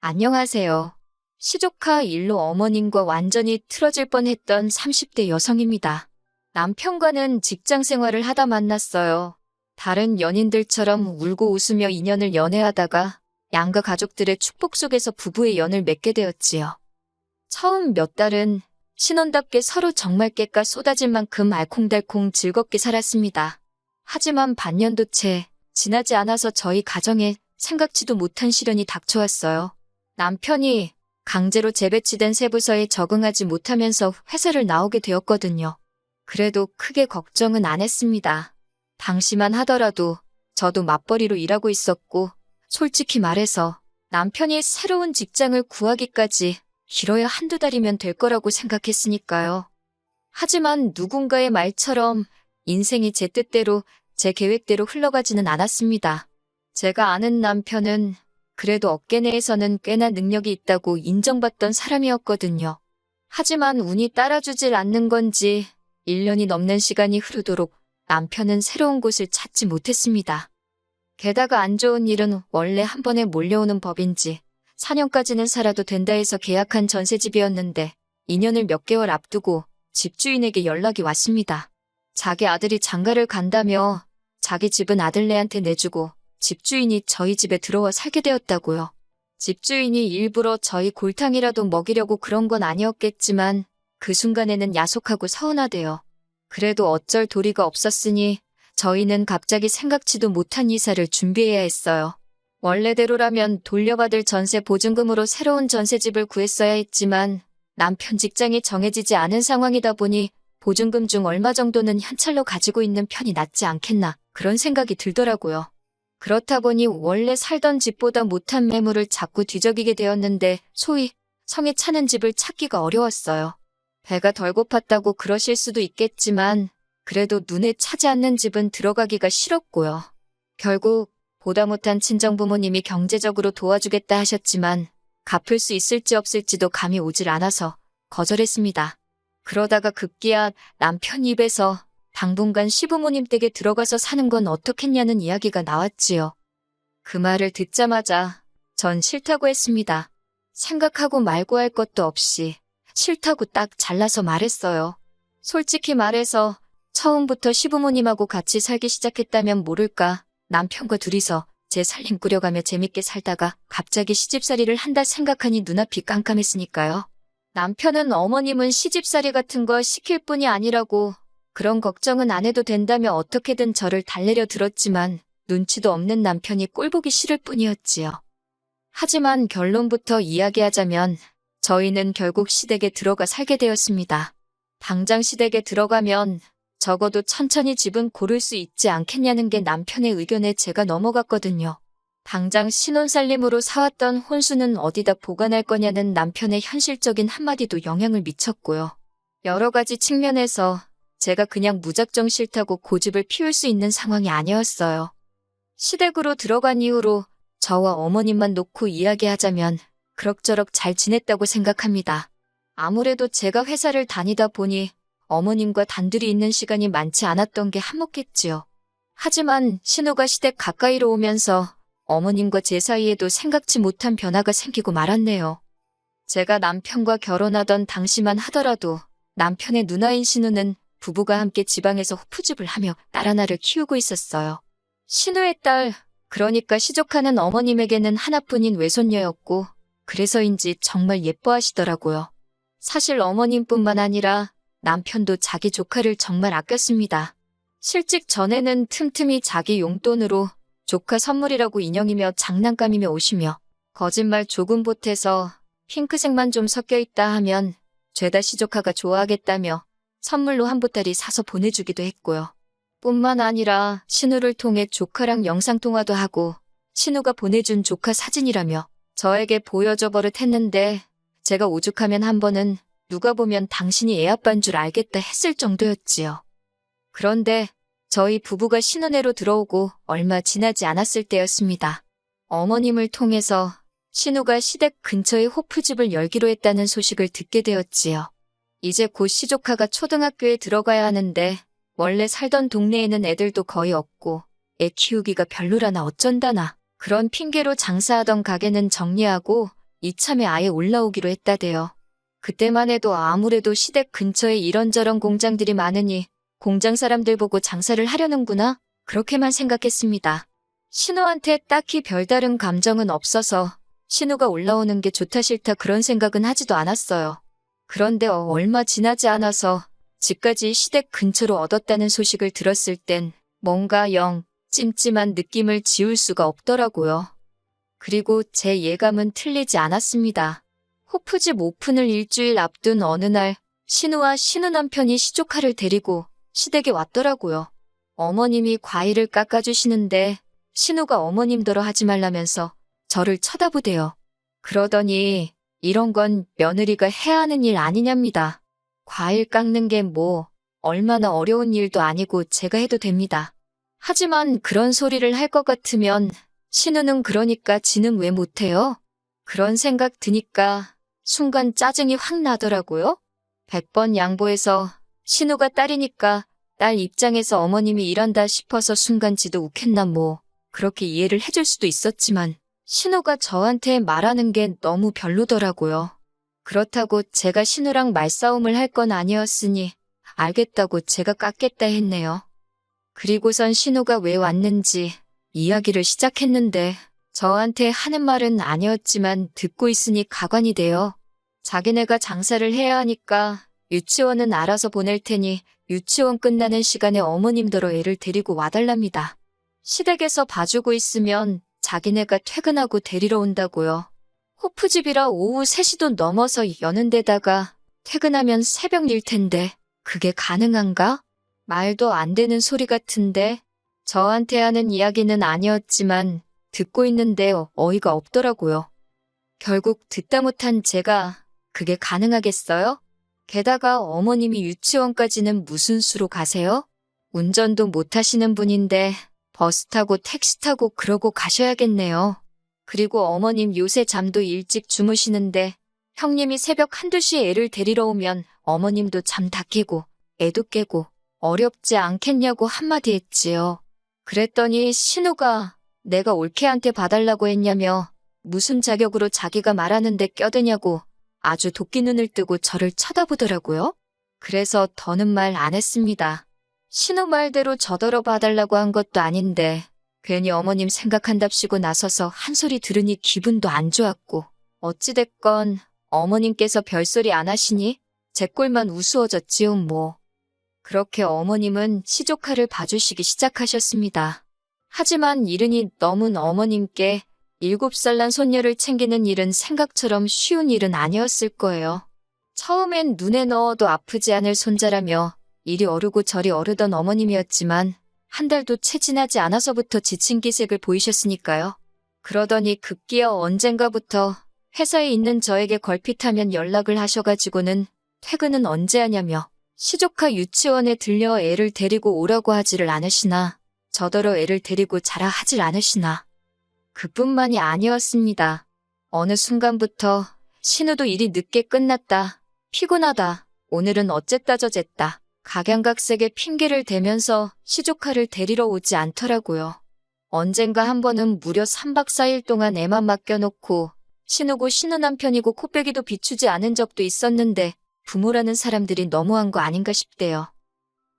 안녕하세요. 시조카 일로 어머님과 완전히 틀어질 뻔했던 30대 여성입니다. 남편과는 직장 생활을 하다 만났어요. 다른 연인들처럼 울고 웃으며 인연을 연애하다가 양가 가족들의 축복 속에서 부부의 연을 맺게 되었지요. 처음 몇 달은 신혼답게 서로 정말 깨까 쏟아질 만큼 알콩달콩 즐겁게 살았습니다. 하지만 반년도 채 지나지 않아서 저희 가정에 생각지도 못한 시련이 닥쳐왔어요. 남편이 강제로 재배치된 새 부서에 적응하지 못하면서 회사를 나오게 되었거든요. 그래도 크게 걱정은 안 했습니다. 당시만 하더라도 저도 맞벌이로 일하고 있었고, 솔직히 말해서 남편이 새로운 직장을 구하기까지 길어야 한두 달이면 될 거라고 생각했으니까요. 하지만 누군가의 말처럼 인생이 제 뜻대로, 제 계획대로 흘러가지는 않았습니다. 제가 아는 남편은 그래도 업계 내에서는 꽤나 능력이 있다고 인정받던 사람이었거든요. 하지만 운이 따라주질 않는 건지 1년이 넘는 시간이 흐르도록 남편은 새로운 곳을 찾지 못했습니다. 게다가 안 좋은 일은 원래 한 번에 몰려오는 법인지 4년까지는 살아도 된다 해서 계약한 전셋집이었는데 2년을 몇 개월 앞두고 집주인에게 연락이 왔습니다. 자기 아들이 장가를 간다며 자기 집은 아들네한테 내주고 집주인이 저희 집에 들어와 살게 되었다고요. 집주인이 일부러 저희 골탕이라도 먹이려고 그런 건 아니었겠지만 그 순간에는 야속하고 서운하대요. 그래도 어쩔 도리가 없었으니 저희는 갑자기 생각지도 못한 이사를 준비해야 했어요. 원래대로라면 돌려받을 전세 보증금으로 새로운 전세집을 구했어야 했지만 남편 직장이 정해지지 않은 상황이다 보니 보증금 중 얼마 정도는 현찰로 가지고 있는 편이 낫지 않겠나 그런 생각이 들더라고요. 그렇다 보니 원래 살던 집보다 못한 매물을 자꾸 뒤적이게 되었는데 소위 성에 차는 집을 찾기가 어려웠어요. 배가 덜 고팠다고 그러실 수도 있겠지만 그래도 눈에 차지 않는 집은 들어가기가 싫었고요. 결국 보다 못한 친정부모님이 경제적으로 도와주겠다 하셨지만 갚을 수 있을지 없을지도 감이 오질 않아서 거절했습니다. 그러다가 급기야 남편 입에서 당분간 시부모님 댁에 들어가서 사는 건 어떻겠냐는 이야기가 나왔지요. 그 말을 듣자마자 전 싫다고 했습니다. 생각하고 말고 할 것도 없이 싫다고 딱 잘라서 말했어요. 솔직히 말해서 처음부터 시부모님하고 같이 살기 시작했다면 모를까 남편과 둘이서 제 살림 꾸려가며 재밌게 살다가 갑자기 시집살이를 한다 생각하니 눈앞이 깜깜했으니까요. 남편은 어머님은 시집살이 같은 거 시킬 뿐이 아니라고 그런 걱정은 안 해도 된다며 어떻게든 저를 달래려 들었지만 눈치도 없는 남편이 꼴보기 싫을 뿐이었지요. 하지만 결론부터 이야기하자면 저희는 결국 시댁에 들어가 살게 되었습니다. 당장 시댁에 들어가면 적어도 천천히 집은 고를 수 있지 않겠냐는 게 남편의 의견에 제가 넘어갔거든요. 당장 신혼살림으로 사왔던 혼수는 어디다 보관할 거냐는 남편의 현실적인 한마디도 영향을 미쳤고요. 여러 가지 측면에서 제가 그냥 무작정 싫다고 고집을 피울 수 있는 상황이 아니었어요. 시댁으로 들어간 이후로 저와 어머님만 놓고 이야기하자면 그럭저럭 잘 지냈다고 생각합니다. 아무래도 제가 회사를 다니다 보니 어머님과 단둘이 있는 시간이 많지 않았던 게 한몫했지요. 하지만 신우가 시댁 가까이로 오면서 어머님과 제 사이에도 생각지 못한 변화가 생기고 말았네요. 제가 남편과 결혼하던 당시만 하더라도 남편의 누나인 신우는 부부가 함께 지방에서 호프집을 하며 딸 하나를 키우고 있었어요. 신우의 딸, 그러니까 시조카는 어머님에게는 하나뿐인 외손녀였고 그래서인지 정말 예뻐하시더라고요. 사실 어머님뿐만 아니라 남편도 자기 조카를 정말 아꼈습니다. 실직 전에는 틈틈이 자기 용돈으로 조카 선물이라고 인형이며 장난감이며 오시며 거짓말 조금 보태서 핑크색만 좀 섞여 있다 하면 죄다 시조카가 좋아하겠다며 선물로 한 보따리 사서 보내주기도 했고요. 뿐만 아니라 신우를 통해 조카랑 영상통화도 하고 신우가 보내준 조카 사진이라며 저에게 보여줘 버릇했는데 제가 오죽하면 한 번은 누가 보면 당신이 애 아빠인 줄 알겠다 했을 정도였지요. 그런데 저희 부부가 신혼애로 들어오고 얼마 지나지 않았을 때였습니다. 어머님을 통해서 신우가 시댁 근처에 호프집을 열기로 했다는 소식을 듣게 되었지요. 이제 곧 시조카가 초등학교에 들어가야 하는데 원래 살던 동네에는 애들도 거의 없고 애 키우기가 별로라나 어쩐다나 그런 핑계로 장사하던 가게는 정리하고 이참에 아예 올라오기로 했다대요. 그때만 해도 아무래도 시댁 근처에 이런저런 공장들이 많으니 공장 사람들 보고 장사를 하려는구나 그렇게만 생각했습니다. 신우한테 딱히 별다른 감정은 없어서 신우가 올라오는 게 좋다 싫다 그런 생각은 하지도 않았어요. 그런데 얼마 지나지 않아서 집까지 시댁 근처로 얻었다는 소식을 들었을 땐 뭔가 영 찜찜한 느낌을 지울 수가 없더라고요. 그리고 제 예감은 틀리지 않았습니다. 호프집 오픈을 일주일 앞둔 어느 날 신우와 신우 남편이 시조카를 데리고 시댁에 왔더라고요. 어머님이 과일을 깎아주시는데 신우가 어머님더러 하지 말라면서 저를 쳐다보대요. 그러더니 이런 건 며느리가 해야 하는 일 아니냐입니다. 과일 깎는 게 뭐 얼마나 어려운 일도 아니고 제가 해도 됩니다. 하지만 그런 소리를 할 것 같으면 신우는 그러니까 지는 왜 못해요? 그런 생각 드니까 순간 짜증이 확 나더라고요. 100번 양보해서 신우가 딸이니까 딸 입장에서 어머님이 일한다 싶어서 순간 지도 욱했나 뭐 그렇게 이해를 해줄 수도 있었지만 신우가 저한테 말하는 게 너무 별로더라고요. 그렇다고 제가 신우랑 말싸움을 할 건 아니었으니 알겠다고 제가 깎겠다 했네요. 그리고선 신우가 왜 왔는지 이야기를 시작했는데 저한테 하는 말은 아니었지만 듣고 있으니 가관이 돼요. 자기네가 장사를 해야 하니까 유치원은 알아서 보낼 테니 유치원 끝나는 시간에 어머님더러 애를 데리고 와달랍니다. 시댁에서 봐주고 있으면 자기네가 퇴근하고 데리러 온다고요. 호프집이라 오후 3시도 넘어서 여는 데다가 퇴근하면 새벽일 텐데 그게 가능한가? 말도 안 되는 소리 같은데 저한테 하는 이야기는 아니었지만 듣고 있는데 어이가 없더라고요. 결국 듣다 못한 제가 그게 가능하겠어요? 게다가 어머님이 유치원까지는 무슨 수로 가세요? 운전도 못 하시는 분인데 버스 타고 택시 타고 그러고 가셔야겠네요. 그리고 어머님 요새 잠도 일찍 주무시는데 형님이 새벽 1, 2시에 애를 데리러 오면 어머님도 잠 다 깨고 애도 깨고 어렵지 않겠냐고 한마디 했지요. 그랬더니 신우가 내가 올케한테 봐달라고 했냐며 무슨 자격으로 자기가 말하는데 껴드냐고 아주 도끼 눈을 뜨고 저를 쳐다보더라고요. 그래서 더는 말 안 했습니다. 신우 말대로 저더러 봐달라고 한 것도 아닌데 괜히 어머님 생각한답시고 나서서 한 소리 들으니 기분도 안 좋았고 어찌됐건 어머님께서 별소리 안 하시니 제 꼴만 우스워졌지요 뭐. 그렇게 어머님은 시조카를 봐주시기 시작하셨습니다. 하지만 이른이 넘은 어머님께 7살 난 손녀를 챙기는 일은 생각처럼 쉬운 일은 아니었을 거예요. 처음엔 눈에 넣어도 아프지 않을 손자라며 이리 어르고 저리 어르던 어머님이었지만 한 달도 채 지나지 않아서부터 지친 기색을 보이셨으니까요. 그러더니 급기야 언젠가부터 회사에 있는 저에게 걸핏하면 연락을 하셔가지고는 퇴근은 언제 하냐며 시조카 유치원에 들려 애를 데리고 오라고 하지를 않으시나 저더러 애를 데리고 자라 하질 않으시나. 그뿐만이 아니었습니다. 어느 순간부터 신우도 일이 늦게 끝났다. 피곤하다. 오늘은 어쨌다 저쨌다. 각양각색의 핑계를 대면서 시조카를 데리러 오지 않더라고요. 언젠가 한 번은 무려 3박 4일 동안 애만 맡겨놓고 신우고 신우 남편이고 코빼기도 비추지 않은 적도 있었는데 부모라는 사람들이 너무한 거 아닌가 싶대요.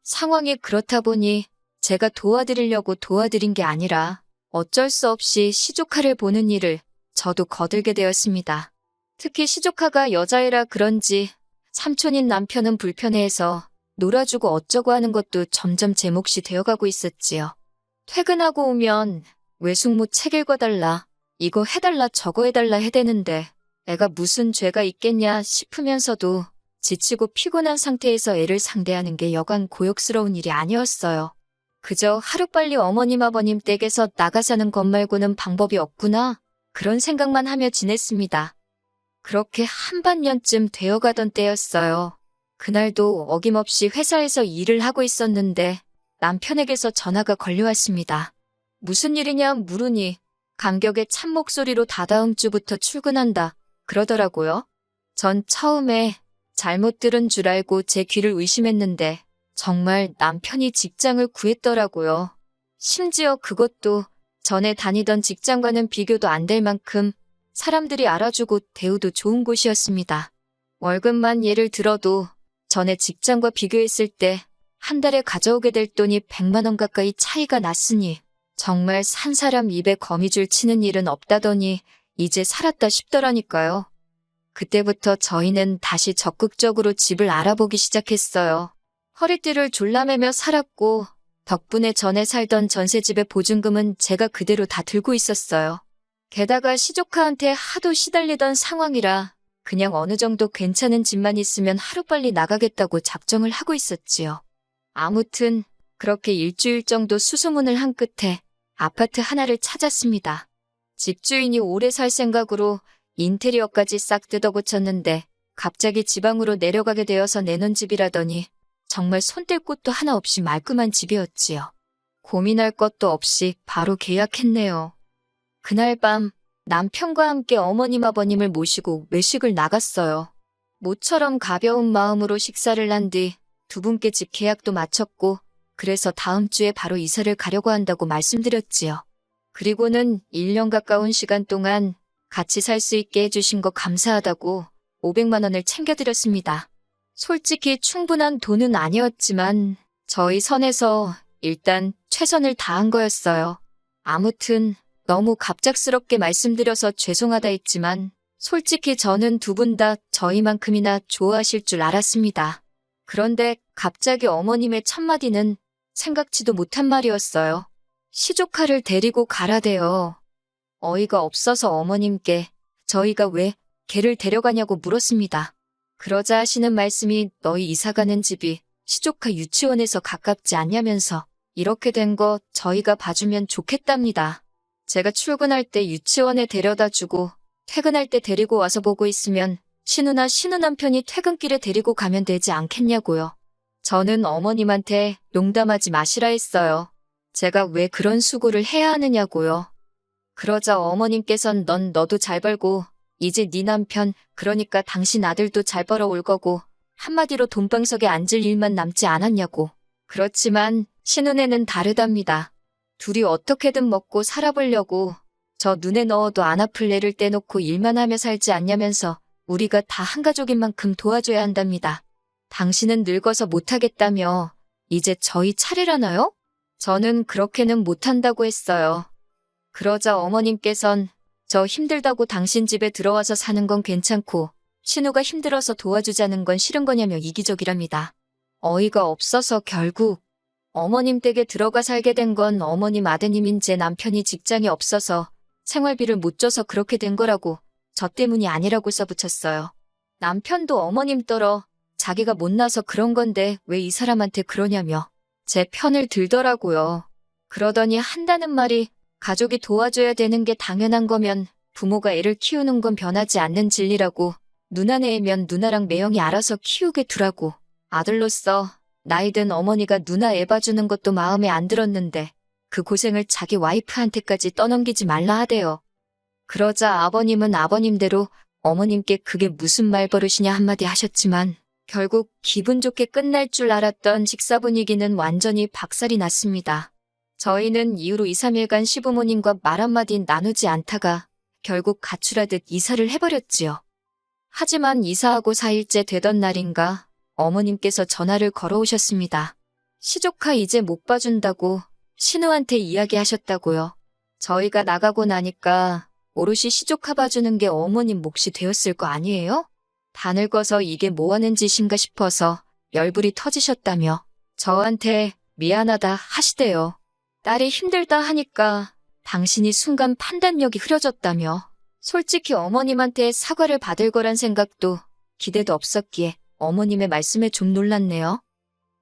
상황이 그렇다 보니 제가 도와드리려고 도와드린 게 아니라 어쩔 수 없이 시조카를 보는 일을 저도 거들게 되었습니다. 특히 시조카가 여자애라 그런지 삼촌인 남편은 불편해해서 놀아주고 어쩌고 하는 것도 점점 제 몫이 되어가고 있었지요. 퇴근하고 오면 외숙모 책 읽어달라, 이거 해달라 저거 해달라 해대는데 애가 무슨 죄가 있겠냐 싶으면서도 지치고 피곤한 상태에서 애를 상대하는 게 여간 고역스러운 일이 아니었어요. 그저 하루빨리 어머님 아버님 댁에서 나가 사는 것 말고는 방법이 없구나 그런 생각만 하며 지냈습니다. 그렇게 한반년쯤 되어가던 때였어요. 그날도 어김없이 회사에서 일을 하고 있었는데 남편에게서 전화가 걸려왔습니다. 무슨 일이냐 물으니 감격의 찬 목소리로 다다음 주부터 출근한다 그러더라고요. 전 처음에 잘못 들은 줄 알고 제 귀를 의심했는데 정말 남편이 직장을 구했더라고요. 심지어 그것도 전에 다니던 직장과는 비교도 안 될 만큼 사람들이 알아주고 대우도 좋은 곳이었습니다. 월급만 예를 들어도 전에 직장과 비교했을 때 한 달에 가져오게 될 돈이 100만 원 가까이 차이가 났으니 정말 산 사람 입에 거미줄 치는 일은 없다더니 이제 살았다 싶더라니까요. 그때부터 저희는 다시 적극적으로 집을 알아보기 시작했어요. 허리띠를 졸라매며 살았고 덕분에 전에 살던 전셋집의 보증금은 제가 그대로 다 들고 있었어요. 게다가 시조카한테 하도 시달리던 상황이라 그냥 어느 정도 괜찮은 집만 있으면 하루빨리 나가겠다고 작정을 하고 있었지요. 아무튼 그렇게 일주일 정도 수소문을 한 끝에 아파트 하나를 찾았습니다. 집주인이 오래 살 생각으로 인테리어까지 싹 뜯어고쳤는데 갑자기 지방으로 내려가게 되어서 내놓은 집이라더니 정말 손댈 곳도 하나 없이 말끔한 집이었지요. 고민할 것도 없이 바로 계약했네요. 그날 밤 남편과 함께 어머님 아버님을 모시고 외식을 나갔어요. 모처럼 가벼운 마음으로 식사를 한 뒤 두 분께 집 계약도 마쳤고 그래서 다음 주에 바로 이사를 가려고 한다고 말씀드렸지요. 그리고는 1년 가까운 시간 동안 같이 살 수 있게 해주신 거 감사하다고 500만 원을 챙겨드렸습니다. 솔직히 충분한 돈은 아니었지만 저희 선에서 일단 최선을 다한 거였어요. 아무튼 너무 갑작스럽게 말씀드려서 죄송하다 했지만 솔직히 저는 두 분 다 저희만큼이나 좋아하실 줄 알았습니다. 그런데 갑자기 어머님의 첫마디는 생각지도 못한 말이었어요. 시조카를 데리고 가라대요. 어이가 없어서 어머님께 저희가 왜 걔를 데려가냐고 물었습니다. 그러자 하시는 말씀이 너희 이사가는 집이 시조카 유치원에서 가깝지 않냐면서 이렇게 된 거 저희가 봐주면 좋겠답니다. 제가 출근할 때 유치원에 데려다주고 퇴근할 때 데리고 와서 보고 있으면 신우나 신우 남편이 퇴근길에 데리고 가면 되지 않겠냐고요. 저는 어머님한테 농담하지 마시라 했어요. 제가 왜 그런 수고를 해야 하느냐고요. 그러자 어머님께선 너도 잘 벌고 이제 네 남편 그러니까 당신 아들도 잘 벌어올 거고 한마디로 돈방석에 앉을 일만 남지 않았냐고. 그렇지만 신우네는 다르답니다. 둘이 어떻게든 먹고 살아보려고 저 눈에 넣어도 안 아플 애를 떼놓고 일만 하며 살지 않냐면서 우리가 다 한 가족인 만큼 도와줘야 한답니다. 당신은 늙어서 못하겠다며 이제 저희 차례라나요? 저는 그렇게는 못한다고 했어요. 그러자 어머님께선 저 힘들다고 당신 집에 들어와서 사는 건 괜찮고 신우가 힘들어서 도와주자는 건 싫은 거냐며 이기적이랍니다. 어이가 없어서 결국 어머님 댁에 들어가 살게 된 건 어머님 아드님인 제 남편이 직장이 없어서 생활비를 못 줘서 그렇게 된 거라고 저 때문이 아니라고 써붙였어요. 남편도 어머님 떨어 자기가 못나서 그런 건데 왜 이 사람한테 그러냐며 제 편을 들더라고요. 그러더니 한다는 말이 가족이 도와줘야 되는 게 당연한 거면 부모가 애를 키우는 건 변하지 않는 진리라고 누나네 애면 누나랑 매형이 알아서 키우게 두라고 아들로서 나이든 어머니가 누나 애 봐주는 것도 마음에 안 들었는데 그 고생을 자기 와이프한테까지 떠넘기지 말라 하대요. 그러자 아버님은 아버님대로 어머님께 그게 무슨 말버릇이냐 한마디 하셨지만 결국 기분 좋게 끝날 줄 알았던 식사 분위기는 완전히 박살이 났습니다. 저희는 이후로 2, 3일간 시부모님과 말 한마디 나누지 않다가 결국 가출하듯 이사를 해버렸지요. 하지만 이사하고 4일째 되던 날인가 어머님께서 전화를 걸어오셨습니다. 시조카 이제 못 봐준다고 신우한테 이야기하셨다고요. 저희가 나가고 나니까 오롯이 시조카 봐주는 게 어머님 몫이 되었을 거 아니에요? 다 늙어서 이게 뭐 하는 짓인가 싶어서 열불이 터지셨다며 저한테 미안하다 하시대요. 딸이 힘들다 하니까 당신이 순간 판단력이 흐려졌다며 솔직히 어머님한테 사과를 받을 거란 생각도 기대도 없었기에 어머님의 말씀에 좀 놀랐네요.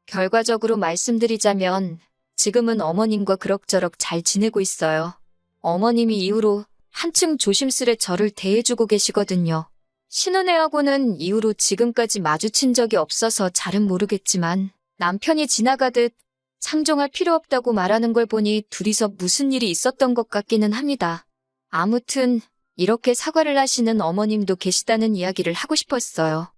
결과적으로 말씀드리자면 지금은 어머님과 그럭저럭 잘 지내고 있어요. 어머님이 이후로 한층 조심스레 저를 대해주고 계시거든요. 신혼애하고는 이후로 지금까지 마주친 적이 없어서 잘은 모르겠지만 남편이 지나가듯 상종할 필요 없다고 말하는 걸 보니 둘이서 무슨 일이 있었던 것 같기는 합니다. 아무튼 이렇게 사과를 하시는 어머님도 계시다는 이야기를 하고 싶었어요.